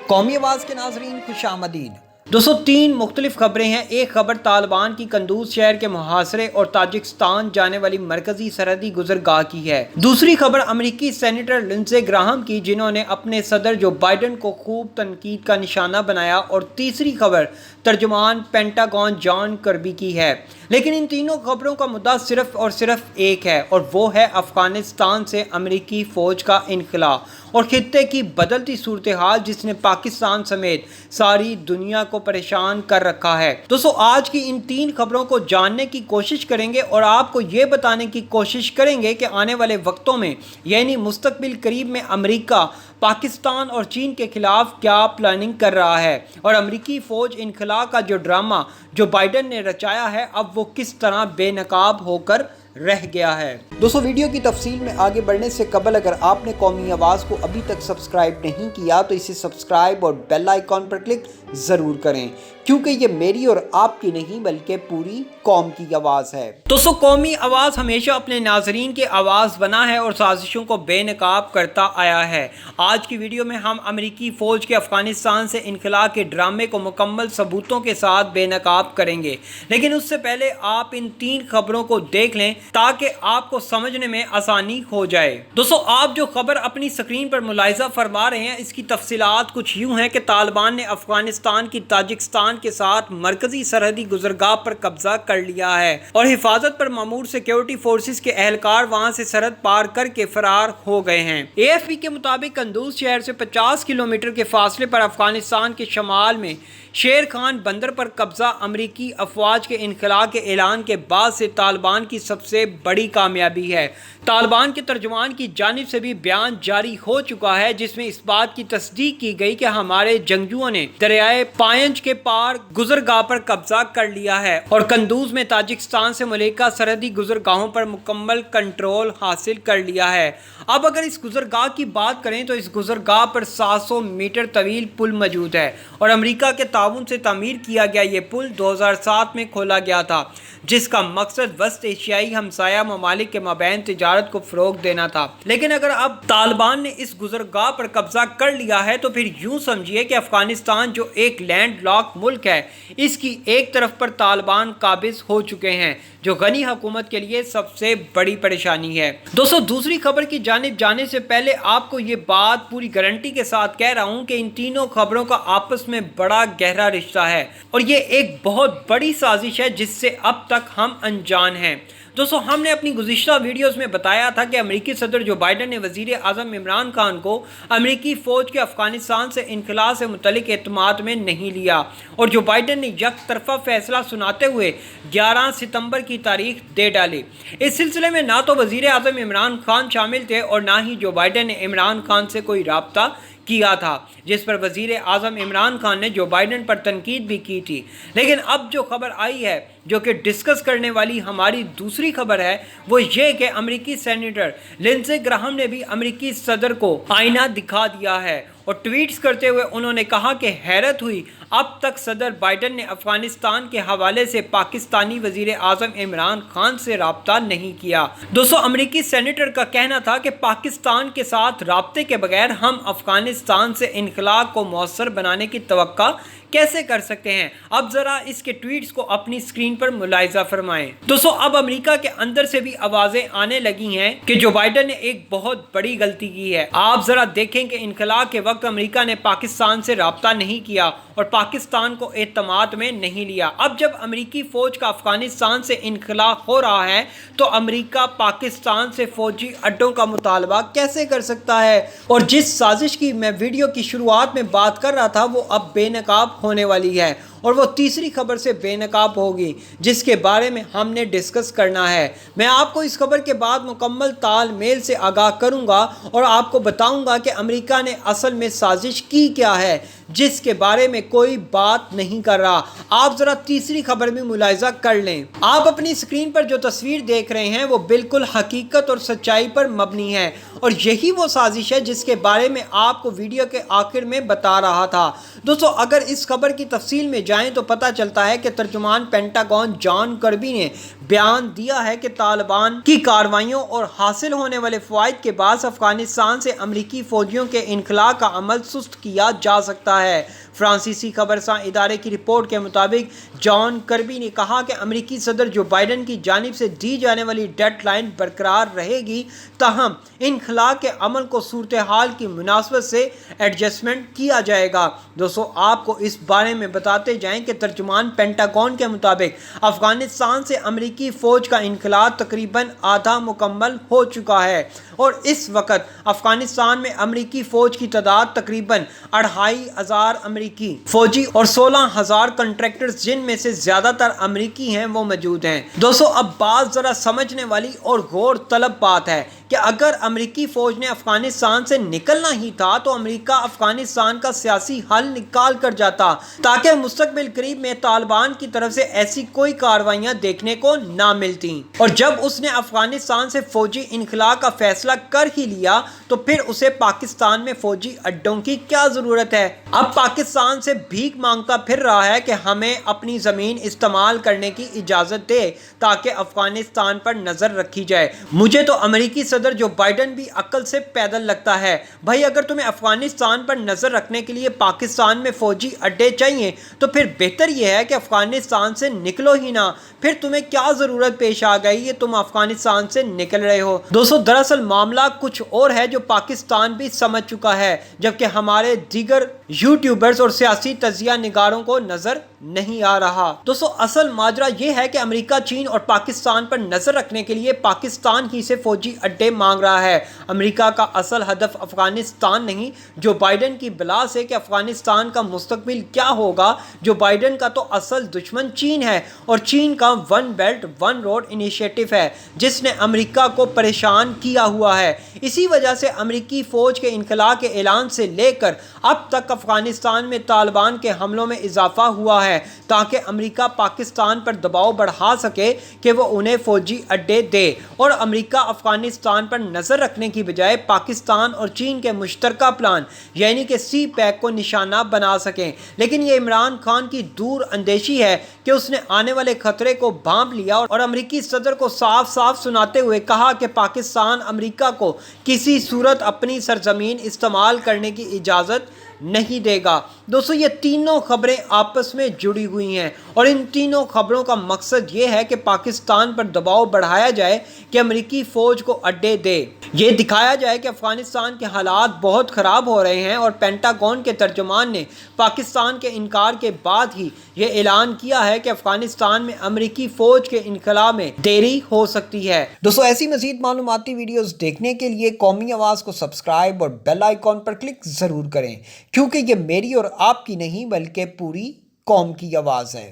قومی آواز کے ناظرین خوش آمدید۔ دوستو تین مختلف خبریں ہیں۔ ایک خبر طالبان کی قندوز شہر کے محاصرے اور تاجکستان جانے والی مرکزی سرحدی گزرگاہ کی ہے۔ دوسری خبر امریکی سینیٹر لنزے گراہم کی، جنہوں نے اپنے صدر جو بائیڈن کو خوب تنقید کا نشانہ بنایا، اور تیسری خبر ترجمان پینٹاگون جان کربی کی ہے۔ لیکن ان تینوں خبروں کا مدعا صرف اور صرف ایک ہے، اور وہ ہے افغانستان سے امریکی فوج کا انخلا اور خطے کی بدلتی صورتحال، جس نے پاکستان سمیت ساری دنیا کو پریشان کر رکھا ہے۔ دوستو آج کی ان تین خبروں کو جاننے کی کوشش کریں گے اور آپ کو یہ بتانے کی کوشش کریں گے کہ آنے والے وقتوں میں، یعنی مستقبل قریب میں، امریکہ پاکستان اور چین کے خلاف کیا پلاننگ کر رہا ہے، اور امریکی فوج انخلا کا جو ڈرامہ جو بائیڈن نے رچایا ہے، اب وہ کس طرح بے نقاب ہو کر رہ گیا ہے۔ دوستو ویڈیو کی تفصیل میں آگے بڑھنے سے قبل اگر آپ نے قومی آواز کو ابھی تک سبسکرائب نہیں کیا تو اسے سبسکرائب اور بیل آئیکن پر کلک ضرور کریں، کیونکہ یہ میری اور آپ کی نہیں بلکہ پوری قوم کی آواز ہے۔ دوستو قومی آواز ہمیشہ اپنے ناظرین کی آواز بنا ہے اور سازشوں کو بے نقاب کرتا آیا ہے۔ آج کی ویڈیو میں ہم امریکی فوج کے افغانستان سے انخلا کے ڈرامے کو مکمل ثبوتوں کے ساتھ بے نقاب کریں گے، لیکن اس سے پہلے آپ ان تین خبروں کو دیکھ لیں تاکہ آپ کو سمجھنے میں آسانی ہو جائے۔ دوستو آپ جو خبر اپنی سکرین پر ملاحظہ فرما رہے ہیں، اس کی تفصیلات کچھ یوں ہیں کہ طالبان نے افغانستان کی تاجکستان کے ساتھ مرکزی سرحدی گزرگاہ پر قبضہ کر لیا ہے، اور حفاظت پر مامور سیکیورٹی فورسز کے اہلکار وہاں سے سرحد پار کر کے فرار ہو گئے ہیں۔ اے ایف پی کے مطابق قندوز شہر سے 50 کلومیٹر کے فاصلے پر افغانستان کے شمال میں شیر خان بندر پر قبضہ امریکی افواج کے انخلا کے اعلان کے بعد سے طالبان کی سب سے بڑی کامیابی ہے۔ طالبان کے ترجمان کی جانب سے بھی بیان جاری ہو چکا ہے، جس میں اس بات کی تصدیق کی گئی کہ ہمارے جنگجوؤں نے دریائے پائنج کے پار گزرگاہ پر قبضہ کر لیا ہے اور قندوز میں تاجکستان سے ملحقہ سرحدی گزرگاہوں پر مکمل کنٹرول حاصل کر لیا ہے۔ اب اگر اس گزرگاہ کی بات کریں تو اس گزرگاہ پر 700 میٹر طویل پل موجود ہے، اور امریکہ کے تعاون سے تعمیر کیا گیا یہ پل 2007 میں کھولا گیا تھا، جس کا مقصد وسط ایشیائی ہمسایہ ممالک کے مابین تجارت کو فروغ دینا تھا۔ لیکن اگر اب طالبان نے اس گزرگاہ پر قبضہ کر لیا ہے تو پھر یوں سمجھیے کہ افغانستان جو ایک لینڈ لاک ملک ہے، اس کی ایک طرف پر طالبان قابض ہو چکے ہیں، جو غنی حکومت کے لیے سب سے بڑی پریشانی ہے۔ دوستو دوسری خبر کی جانب جانے سے پہلے آپ کو یہ بات پوری گارنٹی کے ساتھ کہہ رہا ہوں کہ ان تینوں خبروں کا آپس میں بڑا گہرا رشتہ ہے، اور یہ ایک بہت بڑی سازش ہے جس سے اب تک ہم انجان ہیں۔ دوستو ہم نے اپنی گزشتہ ویڈیوز میں بتایا تھا کہ امریکی صدر جو بائیڈن نے وزیر اعظم عمران خان کو امریکی فوج کے افغانستان سے انخلا سے متعلق اعتماد میں نہیں لیا، اور جو بائیڈن نے یک طرفہ فیصلہ سناتے ہوئے 11 ستمبر کی تاریخ دے ڈالی۔ اس سلسلے میں نہ تو وزیر اعظم عمران خان شامل تھے اور نہ ہی جو بائیڈن نے عمران خان سے کوئی رابطہ کیا تھا، جس پر وزیر اعظم عمران خان نے جو بائیڈن پر تنقید بھی کی تھی۔ لیکن اب جو خبر آئی ہے، جو کہ ڈسکس کرنے والی ہماری دوسری خبر ہے، وہ یہ کہ امریکی سینیٹر لنزے گراہم نے بھی امریکی صدر کو آئینہ دکھا دیا ہے، اور ٹویٹس کرتے ہوئے انہوں نے کہا کہ حیرت ہوئی، اب تک صدر بائیڈن نے افغانستان کے حوالے سے پاکستانی وزیر اعظم عمران خان سے رابطہ نہیں کیا۔ دوستو امریکی سینیٹر کا کہنا تھا کہ پاکستان کے ساتھ رابطے کے بغیر ہم افغانستان سے انخلا کو مؤثر بنانے کی توقع کیسے کر سکتے ہیں؟ اب ذرا اس کے ٹویٹس کو اپنی سکرین پر ملاحظہ فرمائیں۔ دوستو اب امریکہ کے اندر سے بھی آوازیں آنے لگی ہیں کہ جو بائیڈن نے ایک بہت بڑی غلطی کی ہے۔ آپ ذرا دیکھیں کہ انخلا کے وقت امریکہ نے پاکستان سے رابطہ نہیں کیا اور پاکستان کو اعتماد میں نہیں لیا۔ اب جب امریکی فوج کا افغانستان سے انخلا ہو رہا ہے تو امریکہ پاکستان سے فوجی اڈوں کا مطالبہ کیسے کر سکتا ہے؟ اور جس سازش کی میں ویڈیو کی شروعات میں بات کر رہا تھا وہ اب بے نقاب ہونے والی ہے، اور وہ تیسری خبر سے بے نقاب ہوگی، جس کے بارے میں ہم نے ڈسکس کرنا ہے۔ میں آپ کو اس خبر کے بعد مکمل تال میل سے آگاہ کروں گا اور آپ کو بتاؤں گا کہ امریکہ نے اصل میں سازش کی کیا ہے، جس کے بارے میں کوئی بات نہیں کر رہا۔ آپ ذرا تیسری خبر میں ملاحظہ کر لیں۔ آپ اپنی سکرین پر جو تصویر دیکھ رہے ہیں وہ بالکل حقیقت اور سچائی پر مبنی ہے، اور یہی وہ سازش ہے جس کے بارے میں آپ کو ویڈیو کے آخر میں بتا رہا تھا۔ دوستو اگر اس خبر کی تفصیل میں جائیں تو پتہ چلتا ہے کہ ترجمان پینٹاگون جان کربی نے بیان دیا ہے کہ طالبان کی کارروائیوں اور حاصل ہونے والے فوائد کے باعث افغانستان سے امریکی فوجیوں کے انخلاء کا عمل سست کیا جا سکتا ہے۔ فرانسیسی خبرساں ادارے کی رپورٹ کے مطابق جان کربی نے کہا کہ امریکی صدر جو بائیڈن کی جانب سے دی جانے والی ڈیڈ لائن برقرار رہے گی، تاہم انخلاء کے عمل کو صورتحال کی مناسبت سے ایڈجسٹمنٹ کیا جائے گا۔ دوستو، آپ کو اس بارے میں بتاتے جائیں کہ ترجمان پینٹاگون کے مطابق افغانستان سے امریکی فوج کا انخلاء تقریباً آدھا مکمل ہو چکا ہے اور اس وقت افغانستان میں امریکی فوج کی تعداد تقریباً 2500 امریکی فوجی اور 16,000 کنٹریکٹرز، جن میں سے زیادہ تر امریکی ہیں، وہ موجود ہیں۔ دوستو، اب بات ذرا سمجھنے والی اور غور طلب بات ہے کہ اگر امریکی فوج نے افغانستان سے نکلنا ہی تھا تو امریکہ افغانستان کا سیاسی حل نکال کر جاتا تاکہ مستقبل قریب میں طالبان کی طرف سے ایسی کوئی کارروائیاں دیکھنے کو نہ ملتی، اور جب اس نے افغانستان سے فوجی انخلاء کا فیصلہ کر ہی لیا تو پھر اسے پاکستان میں فوجی اڈوں کی کیا ضرورت ہے؟ اب پاکستان سے بھیک مانگتا پھر رہا ہے کہ ہمیں اپنی زمین استعمال کرنے کی اجازت دے تاکہ افغانستان پر نظر رکھی جائے۔ مجھے تو امریکی صدر جو بائیڈن بھی عقل سے پیدل لگتا ہے۔ بھائی، اگر تمہیں افغانستان پر نظر رکھنے کے لیے پاکستان میں فوجی اڈے چاہیے تو پھر بہتر یہ ہے کہ افغانستان سے نکلو ہی نہ، پھر تمہیں کیا ضرورت پیش آ گئی یہ تم افغانستان سے نکل رہے ہو۔ دوستو، دراصل معاملہ کچھ اور ہے جو پاکستان بھی سمجھ چکا ہے، جبکہ ہمارے دیگر یوٹیوبرز اور سیاسی تجزیہ نگاروں کو نظر نہیں آ رہا۔ دوستو، اصل ماجرا یہ ہے کہ امریکہ چین اور پاکستان پر نظر رکھنے کے لیے پاکستان ہی سے فوجی اڈے مانگ رہا ہے۔ امریکہ کا اصل ہدف افغانستان نہیں، جو بائیڈن کی بلا سے کہ افغانستان کا مستقبل کیا ہوگا۔ جو بائیڈن کا تو اصل دشمن چین ہے، اور چین کا one belt one road initiative ہے جس نے امریکہ کو پریشان کیا ہوا ہے۔ اسی وجہ سے امریکی فوج کے انخلاء کے اعلان سے لے کر اب تک افغانستان میں طالبان کے حملوں میں اضافہ ہوا ہے تاکہ امریکہ پاکستان پر دباؤ بڑھا سکے کہ وہ انہیں فوجی اڈے دے، اور امریکہ افغانستان پر نظر رکھنے کی بجائے پاکستان اور چین کے مشترکہ پلان یعنی کہ سی پیک کو نشانہ بنا سکیں۔ لیکن یہ عمران خان کی دور اندیشی ہے کہ اس نے آنے والے خطرے کو بھانپ لیا اور امریکی صدر کو صاف صاف سناتے ہوئے کہا کہ پاکستان امریکہ کو کسی صورت اپنی سرزمین استعمال کرنے کی اجازت نہیں دے گا۔ دوستو، یہ تینوں خبریں آپس میں جڑی ہوئی ہیں اور ان تینوں خبروں کا مقصد یہ ہے کہ پاکستان پر دباؤ بڑھایا جائے کہ امریکی فوج کو اڈے دے، یہ دکھایا جائے کہ افغانستان کے حالات بہت خراب ہو رہے ہیں، اور پینٹاگون کے ترجمان نے پاکستان کے انکار کے بعد ہی یہ اعلان کیا ہے کہ افغانستان میں امریکی فوج کے انخلاء میں دیری ہو سکتی ہے۔ دوستو، ایسی مزید معلوماتی ویڈیوز دیکھنے کے لیے قومی آواز کو سبسکرائب اور بیل آئیکن پر کلک ضرور کریں، کیونکہ یہ میری اور آپ کی نہیں بلکہ پوری قوم کی آواز ہے۔